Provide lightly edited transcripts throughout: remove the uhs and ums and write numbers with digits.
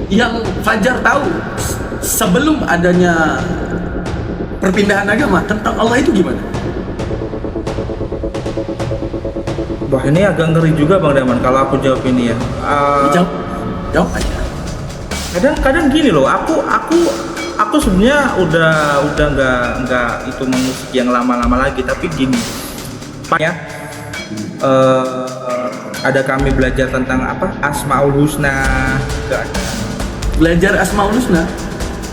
yang Fajar tahu sebelum adanya perpindahan agama tentang Allah itu gimana? Wah, ini agak ngeri juga Bang Daman kalau aku jawab ini ya. Jawab aja. Kadang-kadang gini loh, aku sebenarnya udah nggak itu musik yang lama-lama lagi, tapi gini Pak ya, ada kami belajar tentang apa Asmaul Husna, juga ada Belajar Asmaul Husna.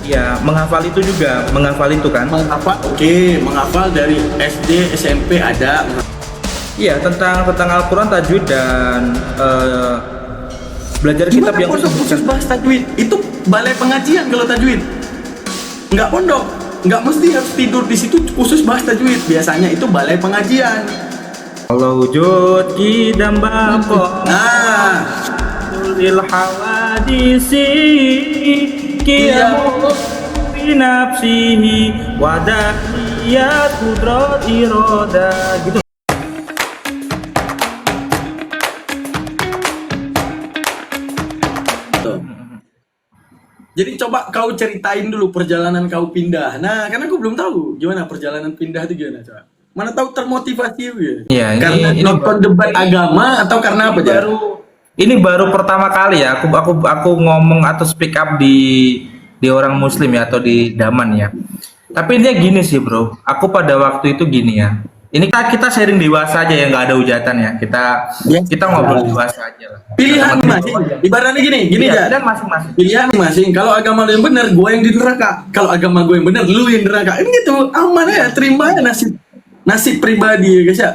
ya, menghafal itu juga, menghafal itu kan. Menghafal, oke, menghafal dari SD, SMP ada. Iya, tentang Al-Quran, tajwid, dan belajar Gimana kitab yang khusus bahas tajwid? Itu balai pengajian kalau tajwid. Nggak pondok, nggak mesti harus tidur di situ khusus bahas tajwid. Biasanya itu balai pengajian. Allah wujud kidam bako Nah, lil hawadisi kiyamu binafsihi wadahiyat kudrat iroda gitu. jadi coba kau ceritain dulu perjalanan kau pindah. Nah, karena aku belum tahu gimana perjalanan pindah itu gimana, coba. Mana tahu termotivasi ya? Iya, Karena ini nonton debat agama atau karena apa, Jar? ini baru pertama kali ya aku ngomong atau speak up di orang muslim ya, atau di Daman ya. Tapi intinya gini sih bro, aku pada waktu itu gini ya. Ini kita sharing dewasa aja ya, nggak ada hujatan ya. Kita ngobrol dewasa aja lah. Pilihan masing. Ibaratnya gini Iya, aja. dan masing-masing. Pilihan masing. Kalau agama lu yang benar, gue yang di neraka. Kalau agama gue yang benar, lu yang di neraka. Ini gitu, aman ya, terima ya nasib pribadi ya guys ya.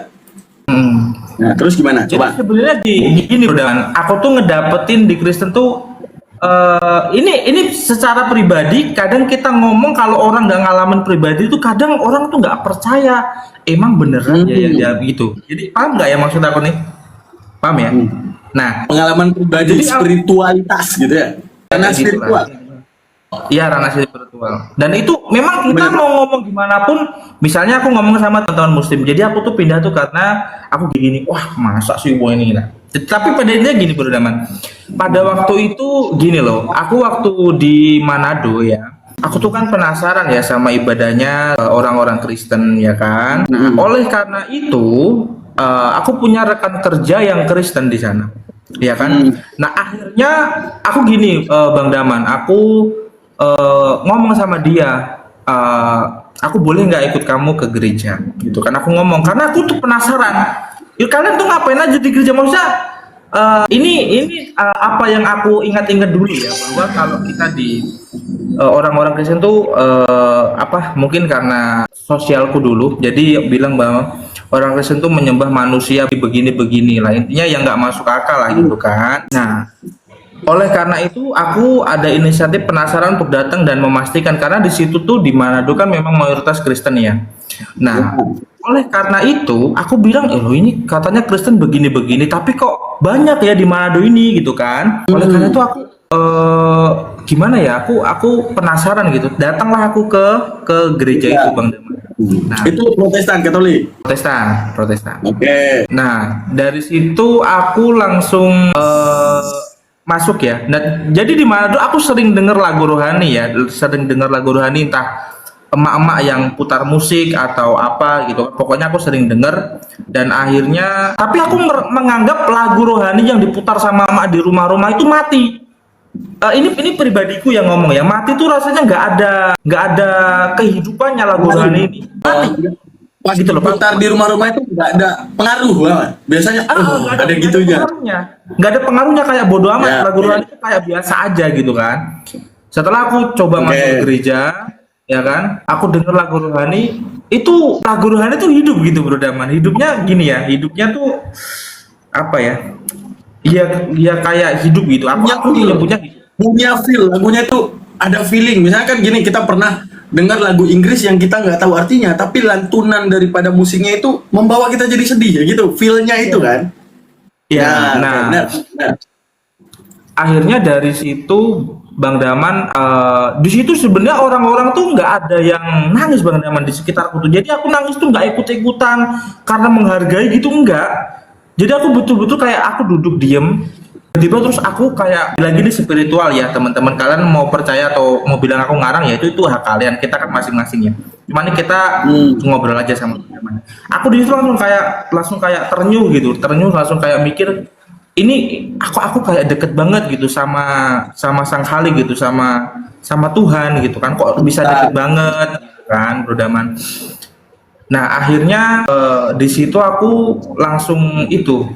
Nah, terus gimana? Jadi Coba. sebenarnya gini udah, aku tuh ngedapetin di Kristen tuh ini secara pribadi. Kadang kita ngomong kalau orang nggak ngalamin pribadi itu, kadang orang tuh nggak percaya. Emang beneran ya gitu. Jadi paham nggak ya maksud aku nih? Paham ya? Nah, Pengalaman pribadi, Jadi, spiritualitas gitu ya. Karena gitu spiritual. lah. Iya, ranah spiritual. Dan itu memang kita Bener. mau ngomong gimana pun, misalnya aku ngomong sama teman-teman muslim. Jadi aku tuh pindah tuh karena aku gini, wah masa sih boy ini lah. Tapi pada intinya gini Bro Daman. Pada waktu itu gini loh, aku waktu di Manado ya, aku tuh kan penasaran ya sama ibadahnya orang-orang Kristen ya kan. Nah, oleh karena itu aku punya rekan kerja yang Kristen di sana. Ya kan? Nah, akhirnya aku gini Bang Daman, aku ngomong sama dia, aku boleh nggak ikut kamu ke gereja gitu kan. Aku ngomong karena aku tuh penasaran, ya kalian tuh ngapain aja di gereja, maksudnya ini apa yang aku ingat-ingat dulu ya, bahwa kalau kita di orang-orang Kristen tuh apa, mungkin karena sosialku dulu, jadi bilang bahwa orang Kristen tuh menyembah manusia begini-begini lah, intinya yang nggak masuk akal lah gitu kan. Nah, oleh karena itu aku ada inisiatif penasaran untuk datang dan memastikan, karena di situ tuh di Manado kan memang mayoritas Kristen ya. Nah, oleh karena itu aku bilang, loh ini katanya Kristen begini-begini, tapi kok banyak ya di Manado ini gitu kan. Oleh karena itu aku gimana ya, aku penasaran gitu. Datanglah aku ke gereja itu Bang Daman. Nah, Itu Protestan, Katolik. Protestan. Oke. Nah, dari situ aku langsung masuk ya. Nah, jadi di Manado aku sering dengar lagu rohani ya, entah emak-emak yang putar musik atau apa gitu. Pokoknya aku sering dengar, dan akhirnya tapi aku menganggap lagu rohani yang diputar sama emak di rumah-rumah itu mati. Ini pribadiku yang ngomong ya, mati tuh rasanya nggak ada kehidupannya lagu rohani ini. Mati. Pas Gitu loh, Pak. putar di rumah-rumah itu nggak ada pengaruh banget. Biasanya Nggak ada gitunya. nggak ada pengaruhnya, kayak bodo amat, Ya, lagu ya. rohani itu kayak biasa aja gitu kan. Setelah aku coba masuk ke gereja ya kan, aku denger lagu rohani itu hidup gitu Bro Daman. Hidupnya gini ya, hidupnya tuh apa ya, iya kayak hidup gitu. Aku nyebutnya Punya feel, lagunya tuh ada feeling. Misalnya kan gini, kita pernah dengar lagu Inggris yang kita nggak tahu artinya, tapi lantunan daripada musiknya itu membawa kita jadi sedih ya gitu. Feel-nya itu kan. ya. Nah, benar. akhirnya dari situ Bang Daman, di situ sebenarnya orang-orang tuh nggak ada yang nangis Bang Daman di sekitarku tuh. Jadi aku nangis tuh nggak ikut-ikutan karena menghargai gitu, enggak. Jadi aku betul-betul kayak aku duduk diem, tiba terus aku kayak lagi di spiritual ya teman-teman, kalian mau percaya atau mau bilang aku ngarang ya itu hak kalian, kita kan masing-masing ya. Cuman ini kita ngobrol aja sama teman-teman. Aku di situ langsung kayak ternyuh langsung kayak mikir ini aku kayak deket banget gitu sama Sang Khalik gitu, sama Tuhan gitu kan, kok bisa deket banget gitu kan Bro Daman. Nah akhirnya di situ aku langsung itu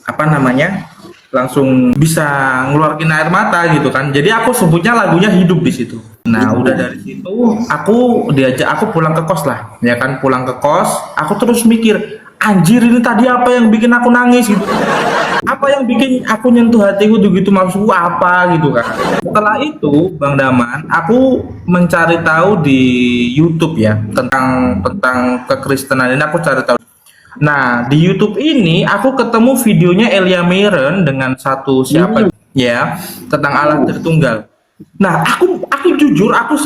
apa namanya langsung bisa ngeluarin air mata gitu kan. Jadi aku sebutnya lagunya Hidup di situ. Nah udah dari situ aku pulang ke kos lah ya kan, pulang ke kos aku terus mikir anjir ini tadi apa yang bikin aku nangis gitu, apa yang bikin aku nyentuh hatiku gitu, maksudku apa gitu kan. Setelah itu Bang Daman aku mencari tahu di YouTube ya tentang kekristenan ini, aku cari tahu. Nah di YouTube ini aku ketemu videonya Elia Meren dengan satu siapa ya tentang Allah Tritunggal. Nah aku jujur aku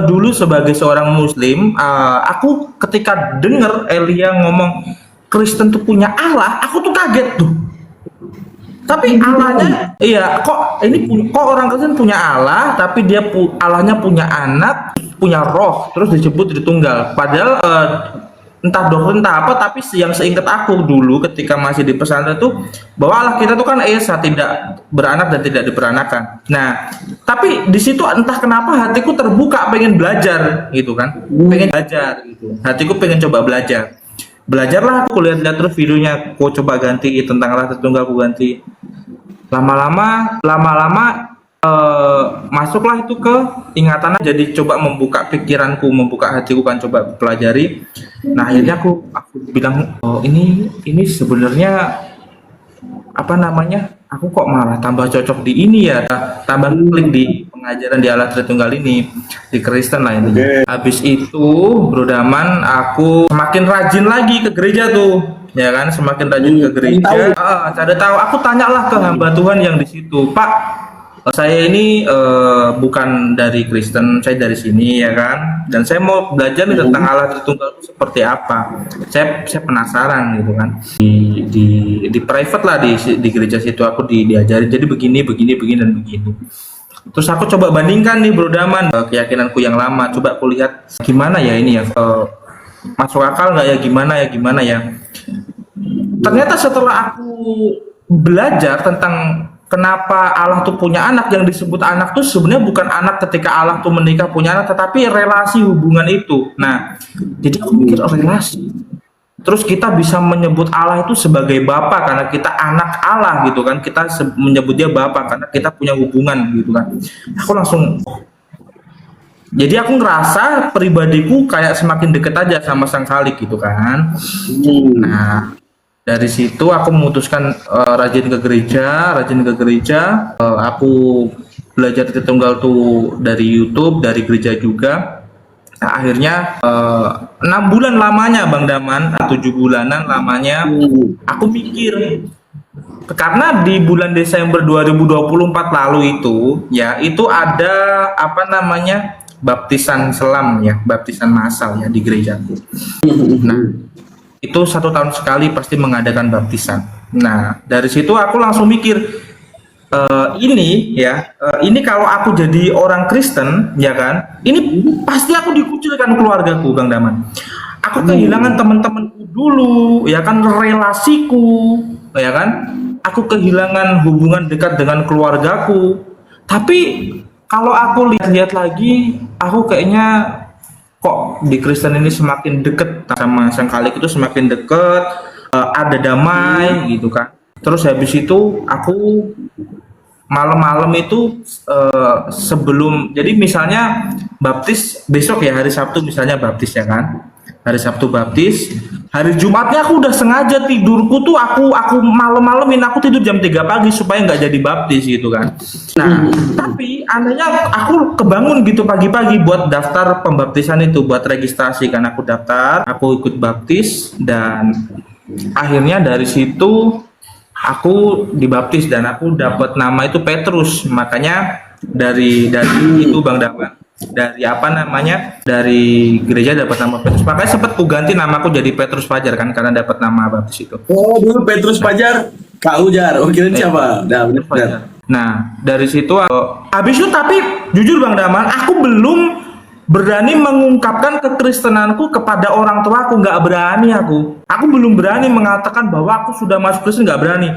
dulu sebagai seorang Muslim, aku ketika denger Elia ngomong Kristen tuh punya Allah, aku tuh kaget tuh. Tapi Allahnya, iya kok orang Kristen punya Allah, tapi dia Allahnya punya anak, punya roh, terus disebut Tritunggal. Padahal entah doktrin entah apa, tapi yang seingat aku dulu ketika masih di pesantren tuh bahwa Allah kita tuh kan esa, tidak beranak dan tidak diperanakan. Nah, tapi di situ entah kenapa hatiku terbuka pengen belajar gitu kan, pengen belajar gitu. Hatiku pengen coba belajar. Belajarlah aku lihat-lihat terus videonya, aku coba ganti tentang Allah Tritunggal, aku ganti. Lama-lama masuklah itu ke ingatan, jadi coba membuka pikiranku, membuka hatiku kan, coba pelajari. Nah akhirnya aku bilang oh ini sebenarnya apa namanya, aku kok malah tambah cocok di ini ya, tambah klik di pengajaran di Allah Tritunggal ini, di Kristen lah ini. Habis itu Bro Daman aku semakin rajin lagi ke gereja tuh ya kan, semakin rajin ke gereja. Cari tahu, aku tanyalah ke hamba Tuhan yang di situ, Pak saya ini bukan dari Kristen, saya dari sini ya kan, dan saya mau belajar nih tentang Allah Tritunggal itu seperti apa. Saya penasaran gitu kan. Di private lah di gereja situ aku diajarin, jadi begini dan begini. Terus aku coba bandingkan nih Bro Daman, keyakinanku yang lama, coba aku lihat gimana ya ini ya, masuk akal nggak ya, gimana ya. Ternyata setelah aku belajar tentang kenapa Allah tuh punya anak, yang disebut anak tuh sebenarnya bukan anak ketika Allah tuh menikah punya anak, tetapi relasi hubungan itu. Nah, jadi aku mikir relasi. Terus kita bisa menyebut Allah itu sebagai Bapa karena kita anak Allah gitu kan. Kita menyebut dia Bapa karena kita punya hubungan gitu kan. Aku langsung, jadi aku ngerasa pribadiku kayak semakin deket aja sama Sang Khalik gitu kan. Nah, dari situ aku memutuskan rajin ke gereja. Aku belajar Tritunggal tuh dari YouTube, dari gereja juga. Nah, akhirnya 6 bulan lamanya Bang Daman, 7 bulanan lamanya aku mikir, karena di bulan Desember 2024 lalu itu ya, itu ada apa namanya baptisan selam ya, baptisan massal ya di gerejaku. Nah itu 1 tahun sekali pasti mengadakan baptisan. Nah dari situ aku langsung mikir ini kalau aku jadi orang Kristen ya kan, ini pasti aku dikucilkan keluargaku Bang Daman. Aku kehilangan teman-temanku dulu ya kan, relasiku ya kan, aku kehilangan hubungan dekat dengan keluargaku. Tapi kalau aku lihat lagi, aku kayaknya kok di Kristen ini semakin deket sama Sang Khalik, itu semakin deket, ada damai gitu kan. Terus habis itu aku malam-malam itu sebelum, jadi misalnya baptis besok ya, hari Sabtu misalnya baptis ya kan, hari Sabtu baptis, hari Jumatnya aku udah sengaja tidurku tuh aku malam-malamin, aku tidur jam 3 pagi supaya nggak jadi baptis gitu kan. Nah tapi anehnya aku kebangun gitu pagi-pagi buat daftar pembaptisan itu, buat registrasi kan. Aku daftar, aku ikut baptis, dan akhirnya dari situ aku dibaptis dan aku dapat nama itu Petrus. Makanya dari itu Bang Daman, dari apa namanya, dari gereja dapat nama Petrus, makanya sempat ku ganti namaku jadi Petrus Fajar kan, karena dapat nama baptis itu. Oh dulu Petrus Fajar Kau Jar, oh kira siapa? Nah, benar. Fajar. Nah, dari situ habis itu tapi jujur Bang Daman, aku belum berani mengungkapkan kekristenanku kepada orang tuaku, nggak berani aku. Aku belum berani mengatakan bahwa aku sudah masuk Kristen, nggak berani.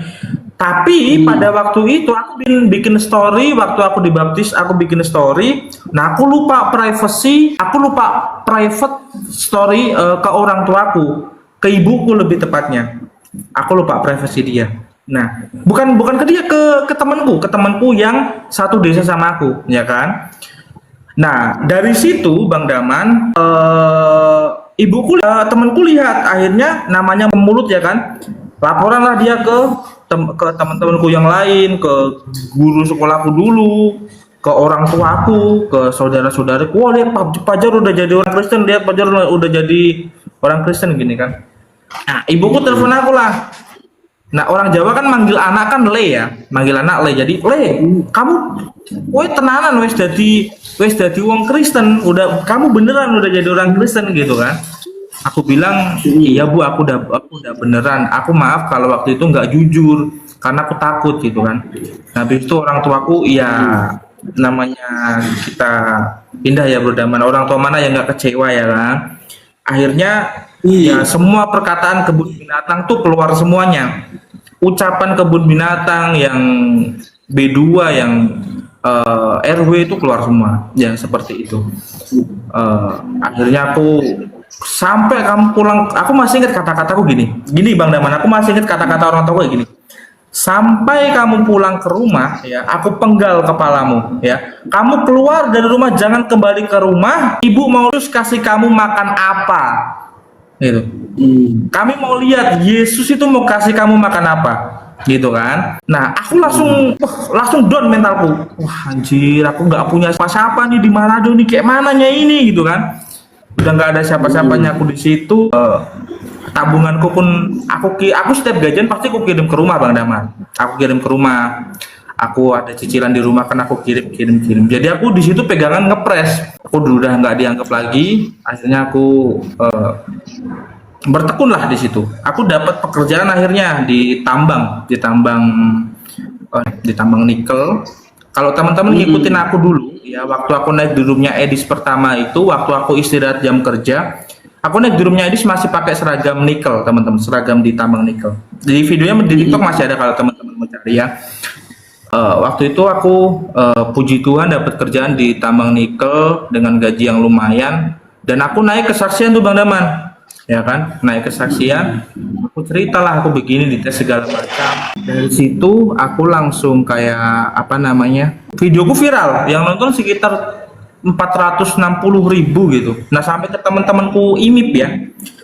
Tapi pada waktu itu aku bikin story waktu aku dibaptis, aku bikin story. Nah, aku lupa privacy, aku lupa private story ke orang tuaku, ke ibuku lebih tepatnya. Aku lupa privasi dia. Nah, bukan ke dia, ke temanku yang satu desa sama aku, ya kan? Nah, dari situ Bang Daman, temanku lihat, akhirnya namanya mulut ya kan, laporanlah dia ke teman-temanku yang lain, ke guru sekolahku dulu, ke orang tuaku, ke saudara-saudaraku. Wah, lihat Pajar udah jadi orang Kristen, lihat Pajar udah jadi orang Kristen gini kan. Nah, ibuku telepon aku lah. Nah, orang Jawa kan manggil anak kan le ya, manggil anak le. Jadi le, kamu, woi tenanan wes jadi wong Kristen, kamu beneran udah jadi orang Kristen gitu kan? Aku bilang iya bu, aku udah beneran. Aku maaf kalau waktu itu nggak jujur karena aku takut gitu kan. Nah, habis itu orang tuaku ya namanya kita pindah ya Bro Daman. Orang tua mana yang nggak kecewa ya kan? Akhirnya ya semua perkataan kebun binatang tuh keluar semuanya. Ucapan kebun binatang yang B2 yang RW itu keluar semua. Ya seperti itu. Akhirnya aku sampai kamu pulang, aku masih ingat kata-kataku gini Bang Daman, aku masih ingat kata-kata orang tua kayak gini. Sampai kamu pulang ke rumah ya, aku penggal kepalamu ya. Kamu keluar dari rumah, jangan kembali ke rumah. Ibu mau terus kasih kamu makan apa? Gitu. Kami mau lihat Yesus itu mau kasih kamu makan apa, gitu kan? Nah, aku langsung down mentalku. Wah anjir, aku nggak punya siapa-siapa nih di Manado nih, kayak mananya ini, gitu kan? Udah nggak ada siapa-siapanya aku di situ. Tabunganku pun aku setiap gajian pasti aku kirim ke rumah Bang Daman. Aku kirim ke rumah. Aku ada cicilan di rumah kan aku kirim. Jadi aku di situ pegangan ngepres. Aku udah nggak dianggap lagi. Akhirnya aku bertekun lah di situ. Aku dapat pekerjaan akhirnya di tambang nikel. Kalau teman-teman ngikutin aku dulu, ya waktu aku naik di roomnya Edis pertama itu, waktu aku istirahat jam kerja, aku naik di roomnya Edis masih pakai seragam nikel, teman-teman, seragam di tambang nikel. Jadi videonya di TikTok masih ada kalau teman-teman mau cari ya. Waktu itu aku puji Tuhan dapat kerjaan di tambang nikel dengan gaji yang lumayan, dan aku naik kesaksian tuh Bang Daman, ya kan, naik kesaksian, aku ceritalah aku begini di tes segala macam. Dari situ aku langsung kayak videoku viral, yang nonton sekitar 460.000 gitu. Nah sampai ke teman-temanku IMIP ya,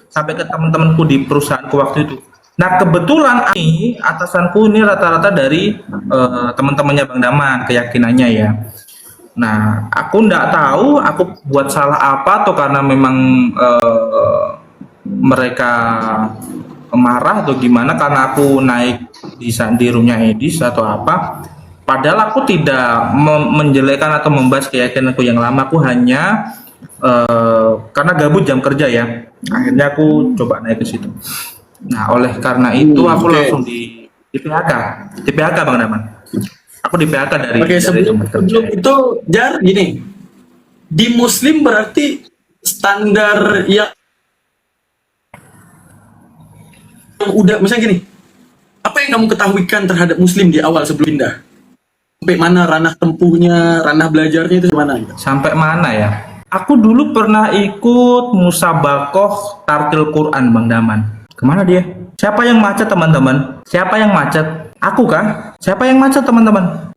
sampai ke teman-temanku di perusahaanku waktu itu. Nah kebetulan ini atasanku ini rata-rata dari teman-temannya Bang Daman, keyakinannya ya. Nah aku nggak tahu aku buat salah apa atau karena memang mereka marah atau gimana karena aku naik di roomnya Edis atau apa. Padahal aku tidak menjelekkan atau membahas keyakinanku yang lama, aku hanya karena gabut jam kerja ya. Akhirnya aku coba naik ke situ. Nah, oleh karena itu aku langsung di PHK Bang Daman. Aku di PHK dari sebelum itu Jar gini. Di Muslim berarti standar yang udah misalnya gini. Apa yang kamu ketahuikan terhadap Muslim di awal sebelum pindah? Sampai mana ranah tempuhnya, ranah belajarnya itu mana? Sampai mana ya? Aku dulu pernah ikut musabakoh tartil Quran Bang Daman. Kemana dia? Siapa yang macet teman-teman? Siapa yang macet? Aku kah? Siapa yang macet teman-teman?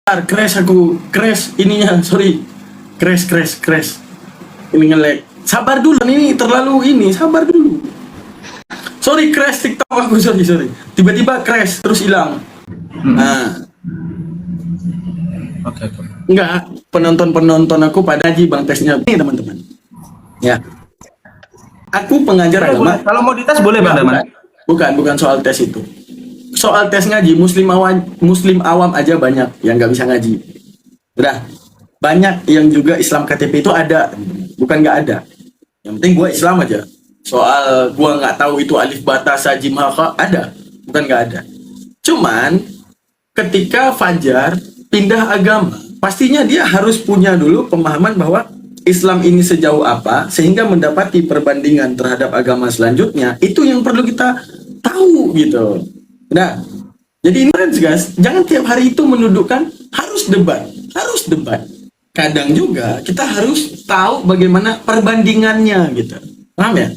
Crash ininya, sorry. Crash. Ini nge-lag. Sabar dulu, ini terlalu sabar dulu. Sorry, crash TikTok aku, sorry. Tiba-tiba crash, terus hilang. Nah. Oke. Enggak, penonton aku pada ngaji Bang tesnya. Nih teman-teman. Ya. Aku pengajar agama. Kalau mau dites boleh Bang Daman. Bukan soal tes itu. Soal tes ngaji, muslim awam aja banyak yang nggak bisa ngaji. Udah. Banyak yang juga Islam KTP itu ada. Bukan nggak ada. Yang penting gue Islam aja. soal gua nggak tahu itu alif bata sa jim ha ada, bukan nggak ada. Cuman ketika Fajar pindah agama, pastinya dia harus punya dulu pemahaman bahwa Islam ini sejauh apa sehingga mendapati perbandingan terhadap agama selanjutnya itu yang perlu kita tahu gitu. Nah, jadi ini guys, jangan tiap hari itu menundukkan harus debat, harus debat. Kadang juga kita harus tahu bagaimana perbandingannya gitu. Paham ya?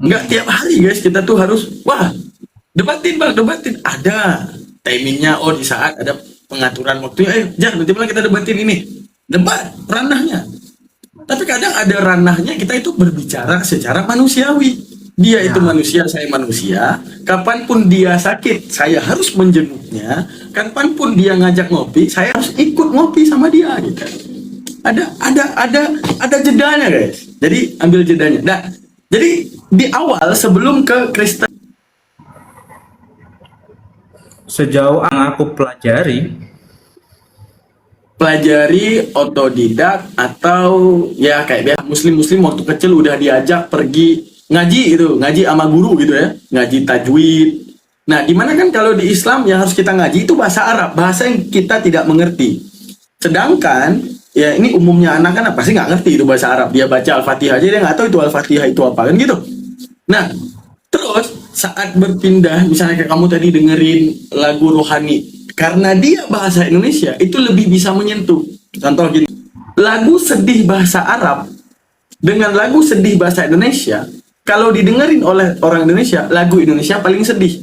Enggak tiap hari guys kita tuh harus wah debatin bang, debatin. Ada timingnya, oh di saat ada pengaturan waktunya, jangan nanti malah kita debatin ini. Debat ranahnya. Tapi kadang ada ranahnya kita itu berbicara secara manusiawi. Dia itu manusia, saya manusia. Kapanpun dia sakit, saya harus menjenguknya. Kapanpun dia ngajak ngopi, saya harus ikut ngopi sama dia gitu. Ada jedanya guys. Jadi ambil jedanya. Nah, jadi di awal sebelum ke Kristen, Sejauh yang aku pelajari otodidak atau ya kayak biasa muslim waktu kecil udah diajak pergi ngaji itu, ngaji sama guru gitu ya, ngaji tajwid. Nah, dimana kan kalau di Islam yang harus kita ngaji itu bahasa Arab, bahasa yang kita tidak mengerti. Sedangkan ya ini umumnya anak-anak pasti nggak ngerti itu bahasa Arab, dia baca Al-Fatihah aja dia nggak tahu itu Al-Fatihah itu apa kan gitu. Nah, terus saat berpindah, misalnya kayak kamu tadi dengerin lagu rohani, karena dia bahasa Indonesia, itu lebih bisa menyentuh. Contoh gini, lagu sedih bahasa Arab dengan lagu sedih bahasa Indonesia, kalau didengerin oleh orang Indonesia, lagu Indonesia paling sedih.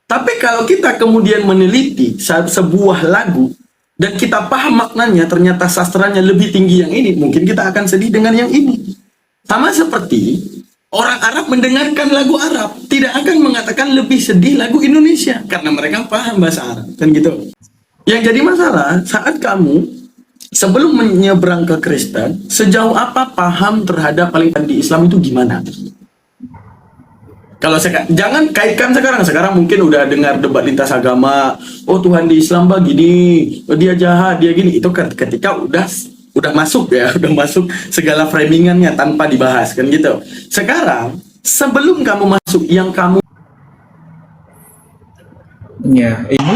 Tapi kalau kita kemudian meneliti sebuah lagu, dan kita paham maknanya, ternyata sastranya lebih tinggi yang ini, mungkin kita akan sedih dengan yang ini. Sama seperti orang Arab mendengarkan lagu Arab tidak akan mengatakan lebih sedih lagu Indonesia karena mereka paham bahasa Arab kan gitu. Yang jadi masalah saat kamu sebelum menyeberang ke Kristen, sejauh apa paham terhadap paling di Islam itu gimana? Kalau jangan kaitkan sekarang mungkin udah dengar debat lintas agama, oh Tuhan di Islam begini, oh, dia jahat, dia gini, itu ketika udah masuk ya, udah masuk segala framingannya tanpa dibahas kan gitu. Sekarang sebelum kamu masuk yang kamu ya ini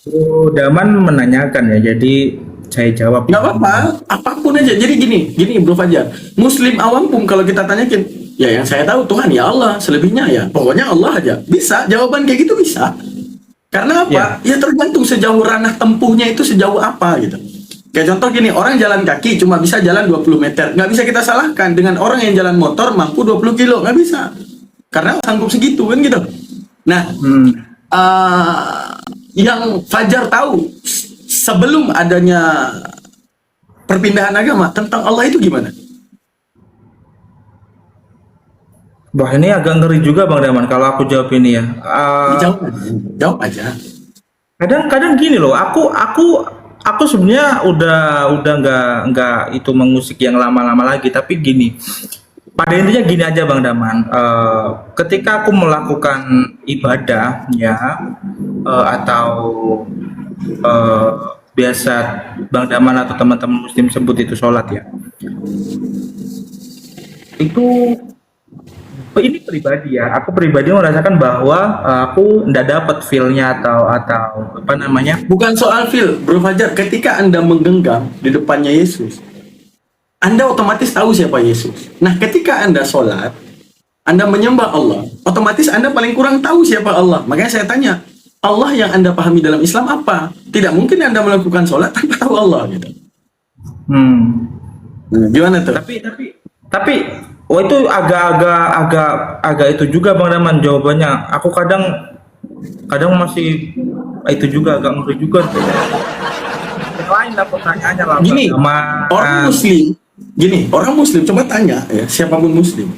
Bro Daman menanyakan ya, jadi saya jawab. nggak apa-apa, apapun aja. Jadi gini Bro Fajar, Muslim awam pun kalau kita tanyakin, ya yang saya tahu Tuhan ya Allah, selebihnya ya pokoknya Allah aja. Bisa jawaban kayak gitu bisa. Karena apa? Ya tergantung sejauh ranah tempuhnya itu sejauh apa gitu. Kayak contoh gini, orang jalan kaki cuma bisa jalan 20 meter. Nggak bisa kita salahkan dengan orang yang jalan motor mampu 20 kilo. Nggak bisa. Karena sanggup segitu kan gitu. Nah, yang Fajar tahu sebelum adanya perpindahan agama tentang Allah itu gimana? Wah, ini agak ngeri juga Bang Daman kalau aku jawab ini ya. Jawab aja. Kadang gini loh, aku sebenarnya udah nggak itu mengusik yang lama-lama lagi, tapi gini. Pada intinya gini aja Bang Daman, ketika aku melakukan ibadah ya atau biasa Bang Daman atau teman-teman Muslim sebut itu sholat ya, itu ini pribadi ya, aku pribadi merasakan bahwa aku nggak dapat feel-nya atau apa namanya. Bukan soal feel, Bro Fajar. Ketika Anda menggenggam di depannya Yesus, Anda otomatis tahu siapa Yesus. Nah, ketika Anda sholat, Anda menyembah Allah, otomatis Anda paling kurang tahu siapa Allah. Makanya saya tanya, Allah yang Anda pahami dalam Islam apa? Tidak mungkin Anda melakukan sholat tanpa tahu Allah gitu. Gimana tuh? Tapi oh itu agak itu juga Bang Daman jawabannya. Aku kadang masih itu juga agak ngeri juga. Yang lain lah pertanyaannya lah. Gini, orang Muslim coba tanya ya, siapapun Muslim.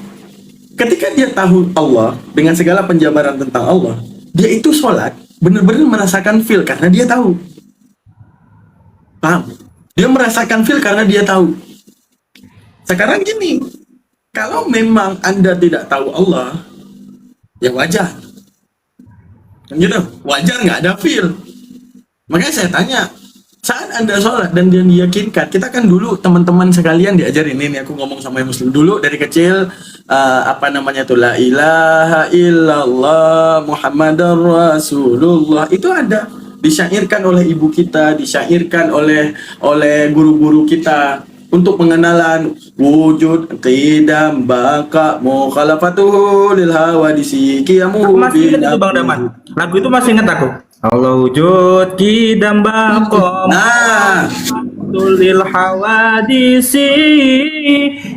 Ketika dia tahu Allah dengan segala penjabaran tentang Allah, dia itu sholat benar-benar merasakan feel karena dia tahu. Paham? Dia merasakan feel karena dia tahu. Sekarang gini, kalau memang Anda tidak tahu Allah, ya wajar. Gitu, wajar nggak ada feel. Makanya saya tanya, saat Anda sholat dan dia diyakinkan, kita kan dulu teman-teman sekalian diajarin ini aku ngomong sama yang muslim dulu dari kecil, apa namanya tuh, la ilaha illallah Muhammadar Rasulullah, itu ada disyairkan oleh ibu kita, disyairkan oleh guru-guru kita untuk pengenalan wujud qidam baka mukhalafatuhu lil hawadisi Aku qiyamuhu masih ingat itu Bang Daman. Lagu itu masih ingat aku. Allah wujud kidam bakom nah tulil hawadisi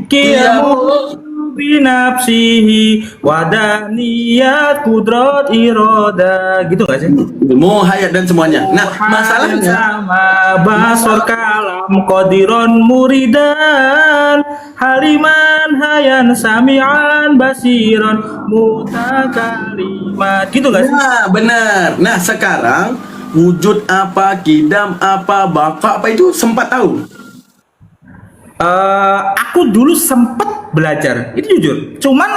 kiamu binafsihi wadaniyat kudrat iroda, gitu gak sih? ilmu hayat dan semuanya. Nah masalahnya sama basor kalam qadiron muridan haliman hayan sami'an basiron mutakalimat, gitu gak sih? nah benar. Nah sekarang wujud apa, kidam apa, baka apa itu sempat tahu? Aku dulu sempet belajar, itu jujur. Cuman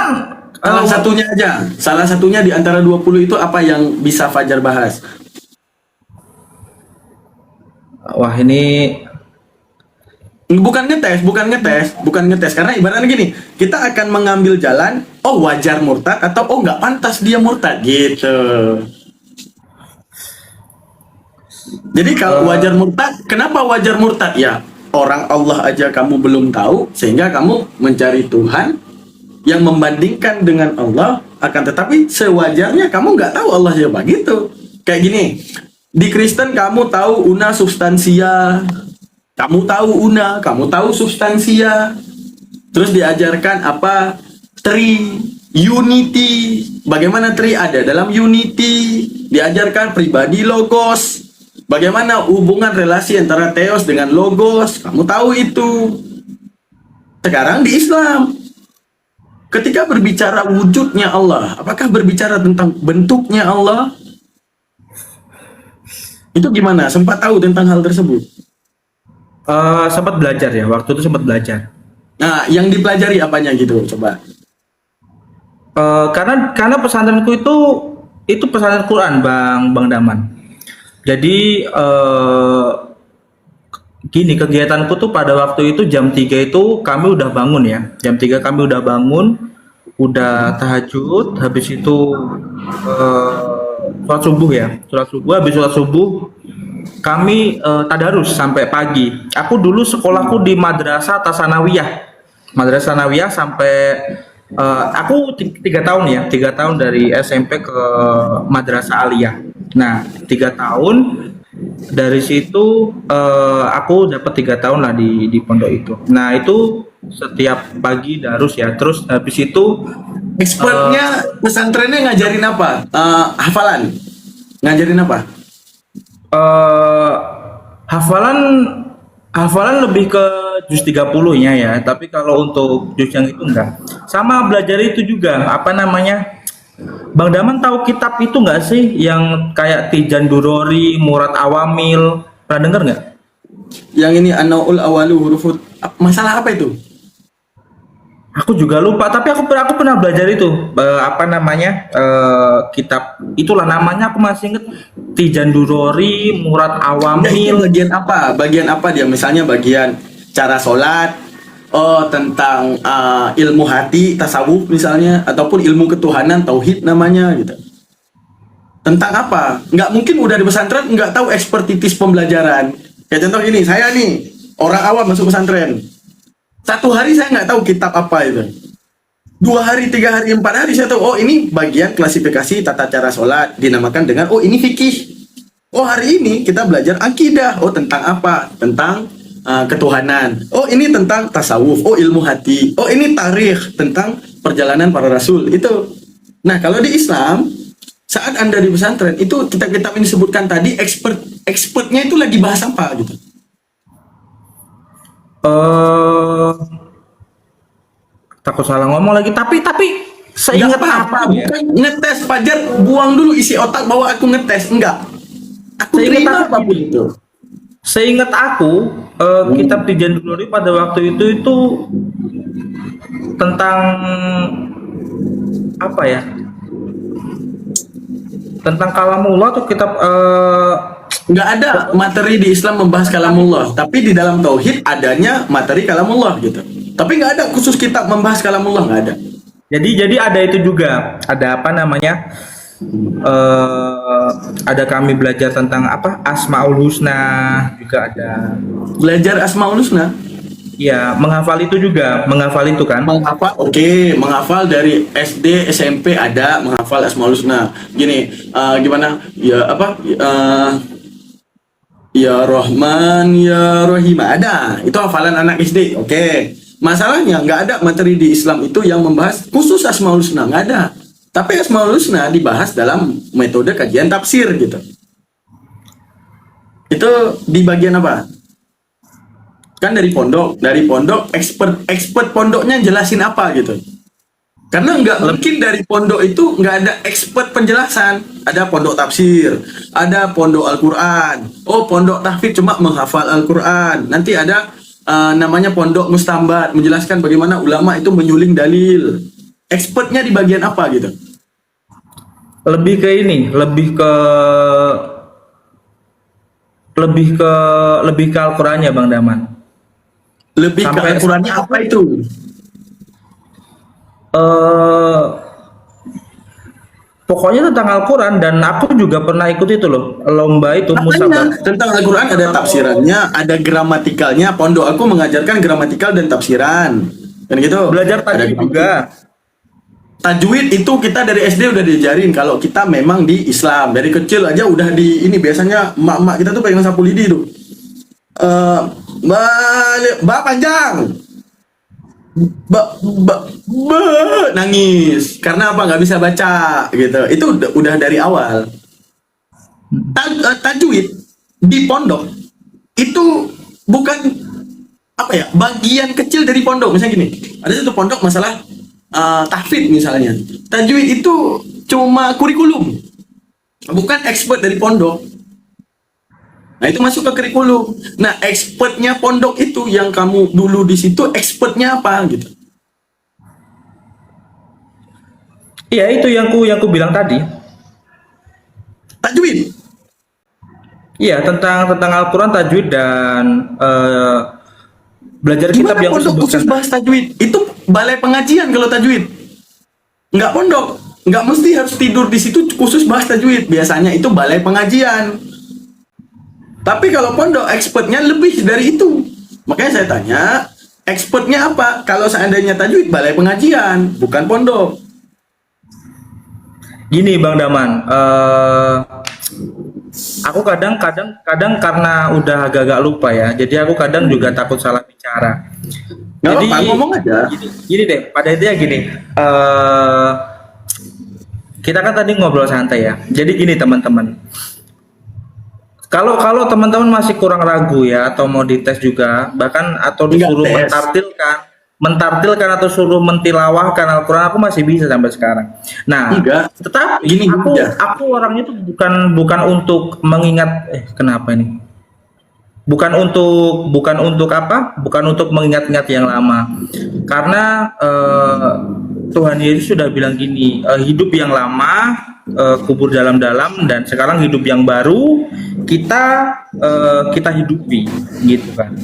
Salah satunya aja, salah satunya di antara 20 itu apa yang bisa Fajar bahas? wah ini Bukan ngetes, karena ibaratnya gini, kita akan mengambil jalan, oh wajar murtad atau oh nggak pantas dia murtad gitu. Jadi kalau wajar murtad, kenapa wajar murtad? Ya orang Allah aja kamu belum tahu, sehingga kamu mencari Tuhan yang membandingkan dengan Allah, akan tetapi sewajarnya kamu nggak tahu Allah siapa gitu. Kayak gini, di Kristen kamu tahu una substansia, kamu tahu una, kamu tahu substansia, terus diajarkan apa? Tri, unity, bagaimana tri ada dalam unity, diajarkan pribadi logos, bagaimana hubungan relasi antara theos dengan logos, kamu tahu itu. Sekarang di Islam, ketika berbicara wujudnya Allah, apakah berbicara tentang bentuknya Allah? Itu gimana? Sempat tahu tentang hal tersebut? sempat belajar ya, waktu itu sempat belajar. Nah, yang dipelajari apanya gitu? Coba. Karena pesantrenku itu pesantren Quran, Bang Daman. Jadi gini, kegiatanku tuh pada waktu itu jam 3 itu kami udah bangun ya. Jam 3 kami udah bangun, udah tahajud, habis itu sholat subuh ya. Habis sholat subuh kami tadarus sampai pagi. Aku dulu sekolahku di Madrasah Tasanawiyah. Madrasah Sanawiyah sampai aku 3 tahun ya, 3 tahun dari SMP ke Madrasah Aliyah. Nah, 3 tahun dari situ aku dapat 3 tahun lah di pondok itu. Nah, itu setiap pagi darus ya. Terus habis itu Expertnya pesantrennya ngajarin apa? Hafalan. Ngajarin apa? eh hafalan lebih ke juz 30-nya ya, tapi kalau untuk juz yang itu enggak. Sama belajar itu juga, apa namanya? Bang Daman tahu kitab itu enggak sih yang kayak Tijan Durori, Murad Awamil? Pernah denger nggak? Yang ini Anaul Awalu Hurufut. Masalah apa itu? Aku juga lupa, tapi aku pernah belajar itu, apa namanya, kitab itulah namanya, aku masih inget, Tijan Durori, Murad Itu Awamil. bagian apa? Bagian apa dia? Misalnya bagian cara sholat, oh tentang ilmu hati, tasawuf misalnya, ataupun ilmu ketuhanan, tauhid namanya gitu. Tentang apa? Nggak mungkin udah di pesantren nggak tahu ekspertitis pembelajaran. Kayak contoh ini, saya nih orang awam masuk pesantren. 1 hari saya nggak tahu kitab apa itu. 2 hari, 3 hari, 4 hari saya tahu. Oh ini bagian klasifikasi tata cara sholat dinamakan dengan oh ini fikih. Oh hari ini kita belajar akidah. Oh tentang apa? Tentang ketuhanan. Oh ini tentang tasawuf. Oh ilmu hati. Oh ini tarikh tentang perjalanan para rasul itu. Nah kalau di Islam saat Anda di pesantren itu kitab-kitab yang disebutkan tadi expertnya itu lagi bahas apa gitu. Takut salah ngomong lagi, tapi Nggak seingat apa-apa, aku ya, bukan ngetes Fajar, buang dulu isi otak bahwa aku ngetes, enggak. Aku Seingat terima aku apapun itu. seingat aku kitab Tijan Durori pada waktu itu tentang apa ya, tentang kalamullah atau kitab nggak ada materi di Islam membahas kalamullah, tapi di dalam tauhid adanya materi kalamullah gitu. Tapi nggak ada khusus kitab membahas kalamullah, nggak ada. Jadi ada itu juga. Ada apa namanya? Ada kami belajar tentang apa? Asmaul Husna juga ada. Belajar Asmaul Husna. Ya, menghafal itu juga, menghafal itu kan. Menghafal, oke, menghafal dari SD, SMP ada menghafal Asmaul Husna. Gini, gimana? Ya apa? Ya Rahman, Ya Rahim ada. Itu hafalan anak SD. Oke. Masalahnya nggak ada materi di Islam itu yang membahas khusus Asmaul Husna, nggak ada. Tapi Asmaul Husna dibahas dalam metode kajian tafsir gitu. Itu di bagian apa? Kan dari pondok expert pondoknya jelasin apa gitu. Karena nggak mungkin dari pondok itu nggak ada expert penjelasan. Ada pondok tafsir, ada pondok Al-Quran. Oh, pondok tahfidz cuma menghafal Al-Quran. Nanti ada namanya pondok mustambat, menjelaskan bagaimana ulama itu menyuling dalil. Expertnya di bagian apa gitu? Lebih ke ini, lebih ke Al-Qurannya Bang Daman. Lebih ke Sampai- Al-Qurannya apa itu? Pokoknya tentang Al-Quran, dan aku juga pernah ikut itu loh, lomba itu musabaqah. Makanya tentang Al-Quran ada tafsirannya, ada gramatikalnya. Pondok aku mengajarkan gramatikal dan tafsiran. Dan gitu. Belajar tajwid juga. Tajwid itu kita dari SD udah diajarin kalau kita memang di Islam. Dari kecil aja udah di ini, biasanya emak-emak kita tuh pegang sapu lidi tuh. Ba panjang. Ba nangis karena apa, nggak bisa baca gitu. Itu udah dari awal. Tajwid di pondok itu bukan apa ya, bagian kecil dari pondok. Misalnya gini, ada satu pondok masalah tahfidz misalnya. Tajwid itu cuma kurikulum, bukan expert dari pondok. Nah, itu masuk ke kurikulum. Nah, expertnya pondok itu yang kamu dulu di situ, expertnya apa gitu. Iya, itu yang ku bilang tadi. Tajwid. Iya, tentang Al-Quran, tajwid, dan belajar kitab Gimana yang pondok khusus kusebutkan. bahas tajwid? Itu balai pengajian kalau tajwid. Nggak pondok. Nggak mesti harus tidur di situ khusus bahas tajwid. Biasanya itu balai pengajian. Tapi kalau pondok, expertnya lebih dari itu. Makanya saya tanya, expertnya apa? Kalau seandainya tajwid, balai pengajian, bukan pondok. Gini Bang Daman, aku kadang karena udah agak-agak lupa ya, jadi aku kadang juga takut salah bicara. Nggak Jadi apa, ngomong aja. gini deh, pada intinya gini, kita kan tadi ngobrol santai ya. Jadi gini teman-teman, kalau teman-teman masih kurang ragu ya, atau mau dites juga, bahkan atau Enggak disuruh tes. mentartilkan atau suruh mentilawahkan Al-Quran, aku masih bisa sampai sekarang. Nah, Enggak. tetapi Gini aja. aku orangnya tuh bukan untuk mengingat, kenapa ini? Bukan untuk apa? Bukan untuk mengingat-ingat yang lama. Karena Tuhan Yesus sudah bilang gini, hidup yang lama kubur dalam-dalam, dan sekarang hidup yang baru kita hidupi, gitu kan.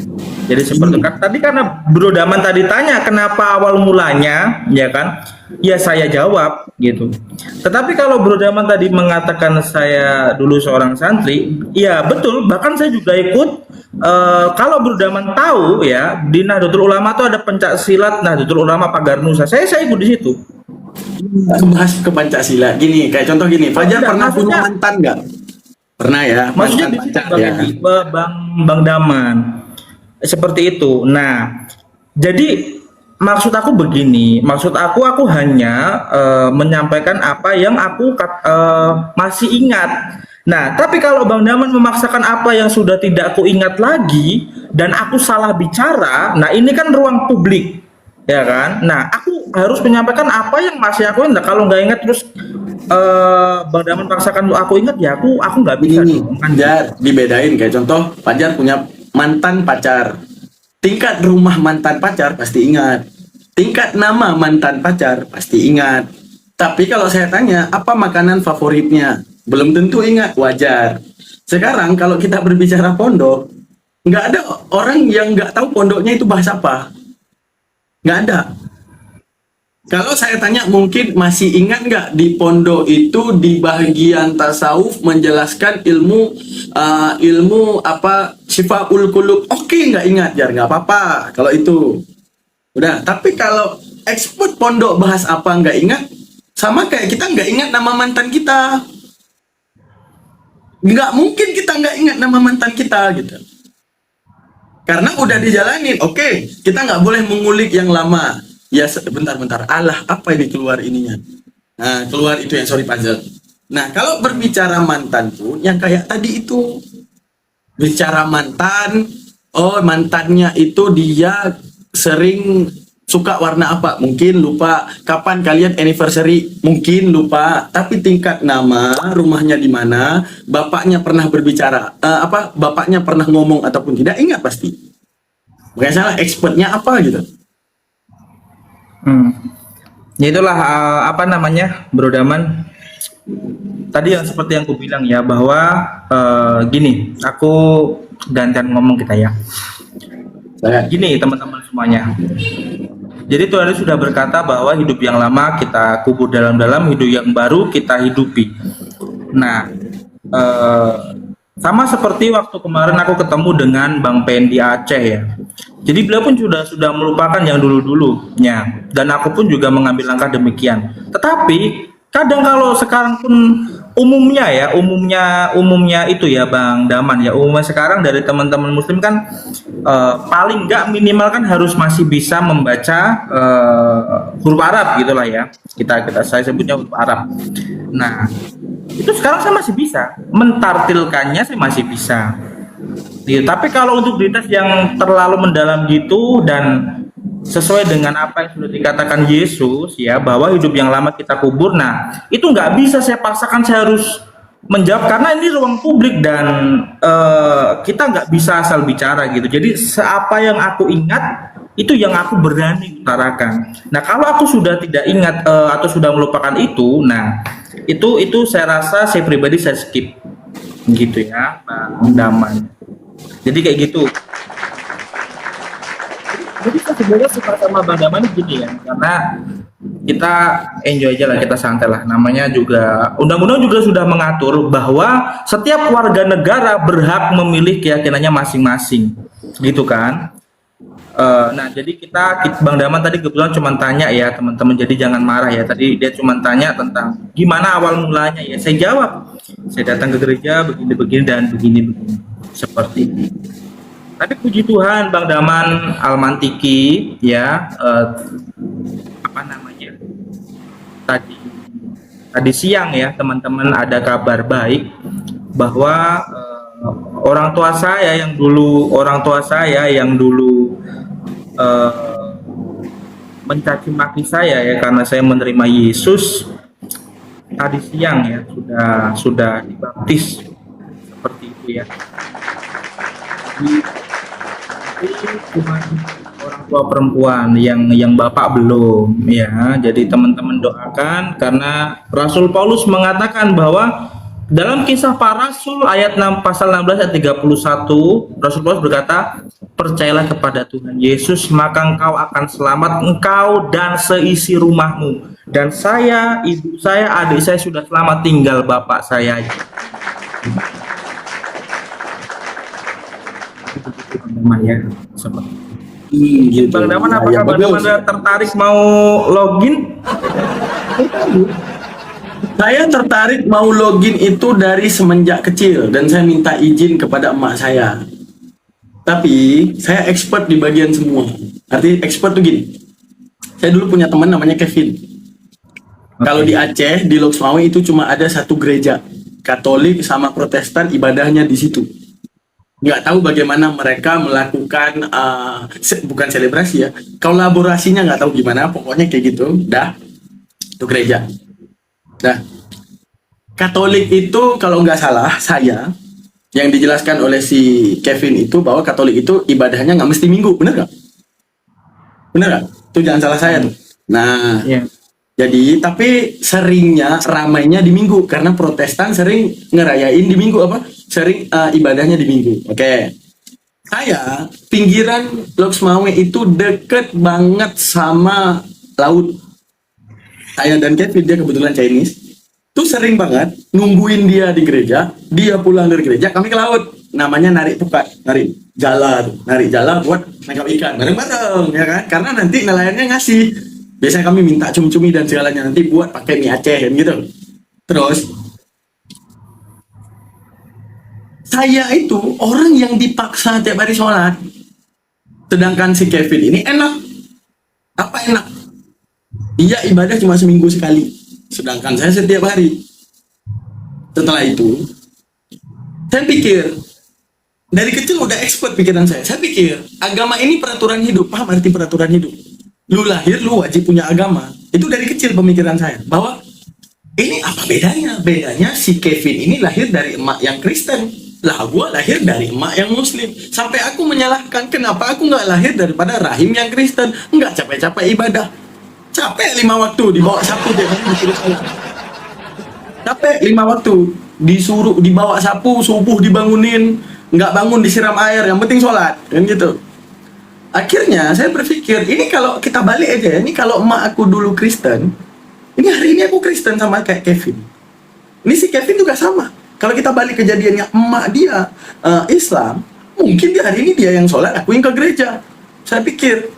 Jadi seperti kan tadi, karena Bro Daman tadi tanya kenapa awal mulanya, ya kan? Ya saya jawab gitu. Tetapi kalau Bro Daman tadi mengatakan saya dulu seorang santri, ya betul. Bahkan saya juga ikut. Kalau Bro Daman tahu ya, di Nahdlatul Ulama tuh ada pencak silat Nahdlatul Ulama Pagar Nusa. Saya ikut di situ. Bahas ke Pancasila. Gini, kayak contoh gini, Fajar Enggak, pernah punya maksudnya- mantan nggak? Pernah ya, Maksudnya di mantan situ pacar ya. Bang Daman. Seperti itu. Nah, jadi maksud aku begini, maksud aku hanya menyampaikan apa yang aku masih ingat. Nah, tapi kalau Bang Daman memaksakan apa yang sudah tidak aku ingat lagi dan aku salah bicara, nah ini kan ruang publik, ya kan? Nah, aku harus menyampaikan apa yang masih aku ingat. Kalau nggak ingat terus Bang Daman paksakan aku ingat, ya aku nggak bisa. Gini, dong. Fajar dibedain kayak contoh, Fajar punya mantan pacar. Tingkat rumah mantan pacar pasti ingat. Tingkat nama mantan pacar pasti ingat. Tapi kalau saya tanya, apa makanan favoritnya? Belum tentu ingat, wajar. Sekarang kalau kita berbicara pondok, nggak ada orang yang nggak tahu pondoknya itu bahas apa. Nggak ada. Kalau saya tanya mungkin masih ingat nggak di pondok itu di bagian tasawuf menjelaskan ilmu apa syifaul qulub. Oke, nggak ingat ya nggak apa-apa kalau itu. Udah, tapi kalau ekspor pondok bahas apa nggak ingat, sama kayak kita nggak ingat nama mantan kita. Nggak mungkin kita nggak ingat nama mantan kita gitu. Karena udah dijalanin. Oke, kita nggak boleh mengulik yang lama. Ya bentar-bentar, Allah apa ini keluar ininya? Nah keluar itu yang sorry puzzle. Nah kalau berbicara mantan pun yang kayak tadi itu bicara mantan, oh mantannya itu dia sering suka warna apa? Mungkin lupa. Kapan kalian anniversary? Mungkin lupa. Tapi tingkat nama, rumahnya di mana, bapaknya pernah berbicara bapaknya pernah ngomong ataupun tidak ingat pasti. Makanya salah expertnya apa gitu. Ya itulah apa namanya, Bro Daman. Tadi yang seperti yang aku bilang ya bahwa gini, aku gantian ngomong kita ya. Gini teman-teman semuanya. Jadi Tuhan sudah berkata bahwa hidup yang lama kita kubur dalam-dalam, hidup yang baru kita hidupi. Nah, sama seperti waktu kemarin aku ketemu dengan Bang Pen di Aceh ya. Jadi beliau pun sudah melupakan yang dulu-dulunya, dan aku pun juga mengambil langkah demikian. Tetapi kadang kalau sekarang pun umumnya itu ya Bang Daman ya, umumnya sekarang dari teman-teman Muslim kan paling nggak minimal kan harus masih bisa membaca huruf Arab gitulah ya. Saya sebutnya huruf Arab. Nah itu sekarang saya masih bisa mentartilkannya, saya masih bisa. Ya, tapi kalau untuk dites yang terlalu mendalam gitu dan sesuai dengan apa yang sudah dikatakan Yesus ya bahwa hidup yang lama kita kubur, nah itu nggak bisa saya paksakan saya harus menjawab karena ini ruang publik dan kita nggak bisa asal bicara gitu. Jadi apa yang aku ingat itu yang aku berani utarakan. Nah kalau aku sudah tidak ingat atau sudah melupakan itu, nah itu saya rasa saya pribadi saya skip gitu ya Bang Daman. Jadi kayak gitu. Jadi saya sebenarnya suka sama Bang Daman gini ya, karena kita enjoy aja lah, kita santai lah. Namanya juga undang-undang juga sudah mengatur bahwa setiap warga negara berhak memilih keyakinannya masing-masing, gitu kan? Nah jadi Bang Daman tadi kebetulan cuma tanya ya teman-teman, jadi jangan marah ya. Tadi dia cuma tanya tentang gimana awal mulanya ya. Saya jawab, saya datang ke gereja begini-begini dan begini-begini seperti ini. Tapi puji Tuhan Bang Daman Almantiki ya apa namanya tadi siang ya teman-teman ada kabar baik bahwa orang tua saya yang dulu mencaci maki saya ya karena saya menerima Yesus, tadi siang ya sudah dibaptis seperti itu ya. Jadi cuma orang tua perempuan yang bapak belum ya. Jadi teman-teman doakan karena Rasul Paulus mengatakan bahwa dalam Kisah Para Rasul ayat 6 pasal 16 ayat 31 Rasul Paulus berkata, percayalah kepada Tuhan Yesus maka engkau akan selamat, engkau dan seisi rumahmu. Dan saya, ibu saya, adik saya sudah selamat, tinggal bapak saya aja. Ya, gitu. Bang Daman, apakah Bang Daman tertarik mau login? Saya tertarik mau login itu dari semenjak kecil dan saya minta izin kepada emak saya. Tapi saya expert di bagian semua. Artinya expert tuh gini. Saya dulu punya teman namanya Kevin. Kalau di Aceh di Loksmawe itu cuma ada satu gereja Katolik sama Protestan, ibadahnya di situ. Nggak tahu bagaimana mereka melakukan bukan selebrasi ya, kolaborasinya nggak tahu gimana, pokoknya kayak gitu. Dah itu gereja. Nah Katolik itu kalau nggak salah saya yang dijelaskan oleh si Kevin itu bahwa Katolik itu ibadahnya nggak mesti minggu, bener nggak? Bener nggak? Itu jangan salah saya tuh. Nah jadi tapi seringnya ramainya di minggu karena Protestan sering ngerayain di minggu apa sering ibadahnya di Minggu. Oke. Saya pinggiran Loksmawe itu deket banget sama laut. Saya dan Kevin, dia kebetulan Chinese, tuh sering banget nungguin dia di gereja, dia pulang dari gereja, kami ke laut. Namanya narik pukat, narik jala buat nangkap ikan bareng-bareng, ya kan? Karena nanti nelayannya ngasih. Biasanya kami minta cumi-cumi dan segalanya, nanti buat pakai mie Aceh gitu. Terus saya itu orang yang dipaksa tiap hari sholat. Sedangkan si Kevin ini enak. Apa enak? Dia ibadah cuma seminggu sekali. Sedangkan saya setiap hari. Setelah itu, saya pikir, dari kecil udah expert pikiran saya. Saya pikir, agama ini peraturan hidup. Paham arti peraturan hidup? Lu lahir, lu wajib punya agama. Itu dari kecil pemikiran saya. Bahwa, ini apa bedanya? Bedanya si Kevin ini lahir dari emak yang Kristen. Lah gue lahir dari emak yang Muslim. Sampai aku menyalahkan kenapa aku nggak lahir daripada rahim yang Kristen. Nggak capek-capek ibadah. Capek 5 waktu dibawa sapu tiap hari disuruh sholat. Capek 5 waktu disuruh dibawa sapu, subuh dibangunin, nggak bangun disiram air, yang penting sholat kan gitu. Akhirnya saya berpikir, ini kalau kita balik aja ya, ini kalau emak aku dulu Kristen, ini hari ini aku Kristen sama kayak Kevin. Ini si Kevin juga sama. Kalau kita balik kejadiannya emak dia Islam, mungkin di hari ini dia yang sholat, aku yang ke gereja. Saya pikir,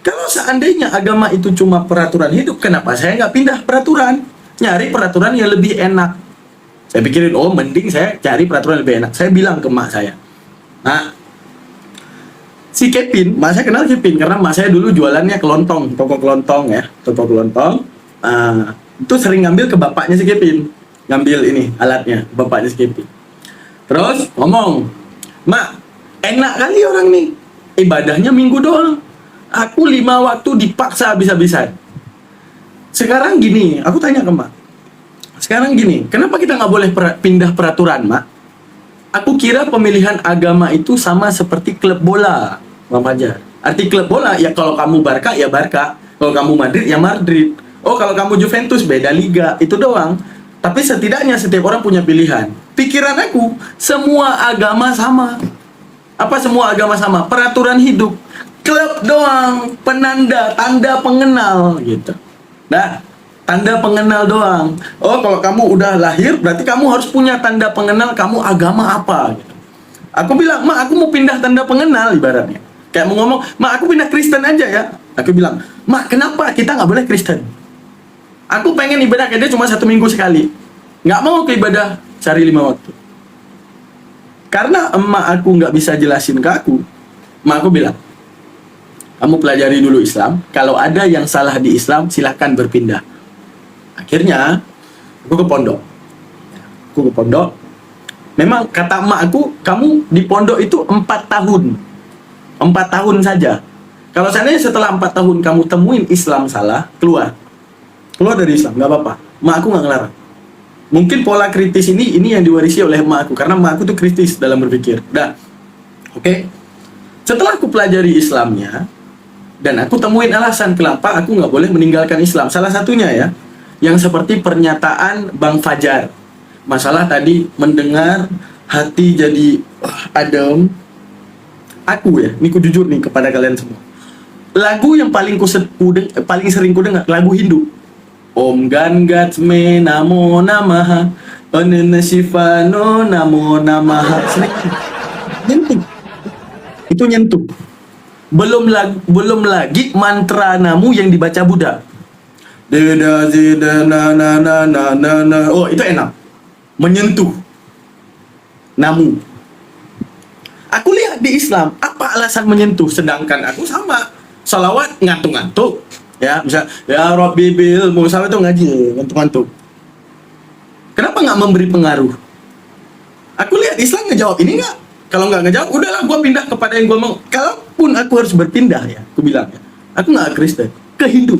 kalau seandainya agama itu cuma peraturan hidup, kenapa saya nggak pindah peraturan? Nyari peraturan yang lebih enak. Saya pikirin, oh mending saya cari peraturan yang lebih enak. Saya bilang ke emak saya. Nah, si Kevin, emak saya kenal Kevin, karena emak saya dulu jualannya kelontong, toko kelontong ya, toko kelontong. Itu sering ngambil ke bapaknya si Kevin. Ngambil ini alatnya bapaknya Skippy. Terus ngomong, mak enak kali orang nih, ibadahnya minggu doang, aku 5 waktu dipaksa habis-habisan. Sekarang gini, aku tanya ke mak, sekarang gini, kenapa kita nggak boleh pindah peraturan, mak? Aku kira pemilihan agama itu sama seperti klub bola, Bang Fajar. Arti klub bola ya, kalau kamu Barca ya Barca, kalau kamu Madrid ya Madrid. Oh kalau kamu Juventus beda liga, itu doang. Tapi setidaknya setiap orang punya pilihan. Pikiran aku, semua agama sama. Apa semua agama sama? Peraturan hidup. Klub doang, penanda, tanda pengenal gitu. Nah, tanda pengenal doang. Oh, kalau kamu udah lahir, berarti kamu harus punya tanda pengenal kamu agama apa gitu. Aku bilang, mak aku mau pindah tanda pengenal ibaratnya. Kayak mau ngomong, mak aku pindah Kristen aja ya. Aku bilang, mak kenapa kita nggak boleh Kristen? Aku pengen ibadah kayak dia cuma 1 minggu sekali. Nggak mau ke ibadah cari 5 waktu. Karena emak aku nggak bisa jelasin ke aku, emak aku bilang, kamu pelajari dulu Islam. Kalau ada yang salah di Islam, silahkan berpindah. Akhirnya, aku ke pondok. Memang kata emak aku, kamu di pondok itu 4 tahun. 4 tahun saja. Kalau seandainya setelah 4 tahun kamu temuin Islam salah, keluar dari Islam, nggak apa-apa. Emak aku nggak ngelarang. Mungkin pola kritis ini yang diwarisi oleh emak aku, karena emak aku tuh kritis dalam berpikir. Dah, oke. Setelah aku pelajari Islamnya, dan aku temuin alasan kenapa aku nggak boleh meninggalkan Islam. Salah satunya ya, yang seperti pernyataan Bang Fajar. Masalah tadi mendengar hati jadi adem. Aku ya, ini ku jujur nih kepada kalian semua. Lagu yang paling sering ku dengar, lagu Hindu. Om Gangat Me Namo Namaha Onena Shivano Namo Namaha. Nyentuh. Itu nyentuh. Belum lagi mantra namu yang dibaca Buddha. Oh, itu enak. Menyentuh. Namu. Aku lihat di Islam, apa alasan menyentuh? Sedangkan aku sama. Salawat ngantuk-ngantuk. Ya, bisa ya Rabbi bil Musa itu ngaji ngantuk-ngantuk. Kenapa nggak memberi pengaruh? Aku lihat Islam ngejawab ini nggak. Kalau nggak ngejawab, udahlah gue pindah kepada yang gue mau. Kalaupun aku harus berpindah ya, aku bilang ya, aku nggak Kristen, ke Hindu.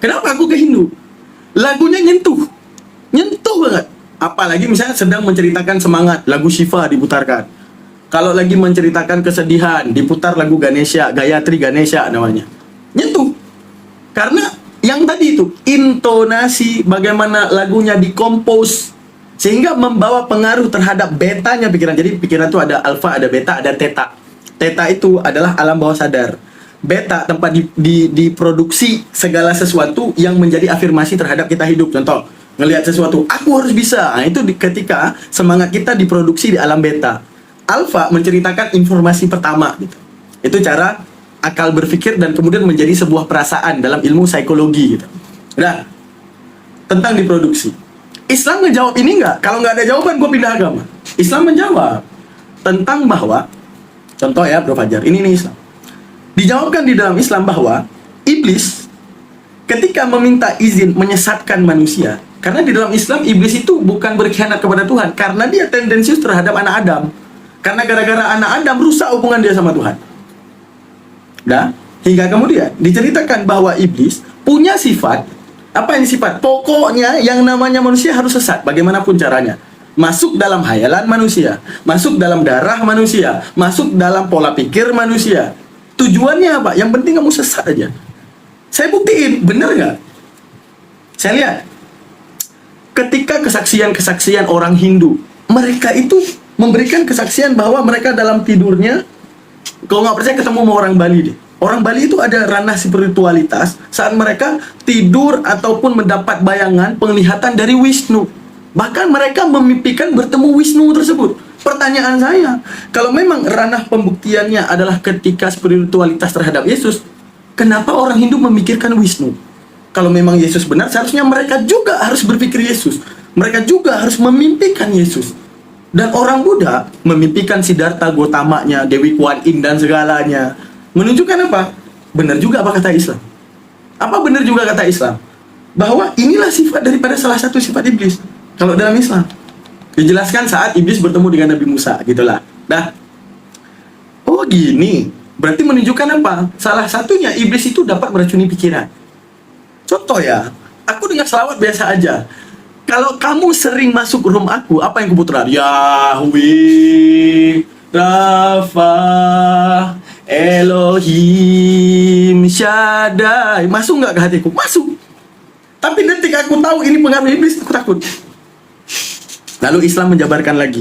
Kenapa aku ke Hindu? Lagunya nyentuh banget. Apalagi misalnya sedang menceritakan semangat, lagu Shiva diputarkan. Kalau lagi menceritakan kesedihan, diputar lagu Ganesha, Gayatri Ganesha namanya. Nyentuh. Karena yang tadi itu, intonasi, bagaimana lagunya dikompos, Sehingga membawa pengaruh terhadap betanya pikiran. Jadi pikiran itu ada alfa, ada beta, ada theta. Theta itu adalah alam bawah sadar. Beta tempat diproduksi segala sesuatu yang menjadi afirmasi terhadap kita hidup. Contoh, ngelihat sesuatu, aku harus bisa. Nah, itu ketika semangat kita diproduksi di alam beta. Alfa menceritakan informasi pertama gitu. Itu cara akal berpikir dan kemudian menjadi sebuah perasaan dalam ilmu psikologi gitu. Nah, tentang diproduksi. Islam ngejawab ini nggak? Kalau nggak ada jawaban, gue pindah agama. Islam menjawab tentang bahwa, contoh ya Bro Fajar, ini nih Islam. Dijawabkan di dalam Islam bahwa iblis ketika meminta izin menyesatkan manusia, karena di dalam Islam iblis itu bukan berkhianat kepada Tuhan, karena dia tendensius terhadap anak Adam. Karena gara-gara anak Adam rusak hubungan dia sama Tuhan. Nah, hingga kemudian diceritakan bahwa iblis punya sifat. Apa ini sifat? Pokoknya yang namanya manusia harus sesat, bagaimanapun caranya. Masuk dalam hayalan manusia, masuk dalam darah manusia, masuk dalam pola pikir manusia. Tujuannya apa? Yang penting kamu sesat aja. Saya buktiin, bener nggak? Saya lihat. Ketika kesaksian-kesaksian orang Hindu, mereka itu memberikan kesaksian bahwa mereka dalam tidurnya, kalau nggak percaya ketemu sama orang Bali deh. Orang Bali itu ada ranah spiritualitas saat mereka tidur ataupun mendapat bayangan penglihatan dari Wisnu. Bahkan mereka memimpikan bertemu Wisnu tersebut. Pertanyaan saya, kalau memang ranah pembuktiannya adalah ketika spiritualitas terhadap Yesus, kenapa orang Hindu memikirkan Wisnu? Kalau memang Yesus benar, seharusnya mereka juga harus berpikir Yesus. Mereka juga harus memimpikan Yesus. Dan orang Buddha memimpikan Siddhartha Gautamanya, Dewi Kuan Yin dan segalanya. Menunjukkan apa? Benar juga apa kata Islam. Apa benar juga kata Islam? Bahwa inilah sifat daripada salah satu sifat iblis. Kalau dalam Islam dijelaskan saat iblis bertemu dengan Nabi Musa, gitulah. Dah. Oh gini. Berarti menunjukkan apa? Salah satunya iblis itu dapat meracuni pikiran. Contoh ya, aku dengan selawat biasa aja. Kalau kamu sering masuk room aku, apa yang keputar? Yahweh, Rafa, Elohim, Shaddai. Masuk nggak ke hatiku? Masuk. Tapi detik aku tahu ini pengaruh iblis, aku takut. Lalu Islam menjabarkan lagi.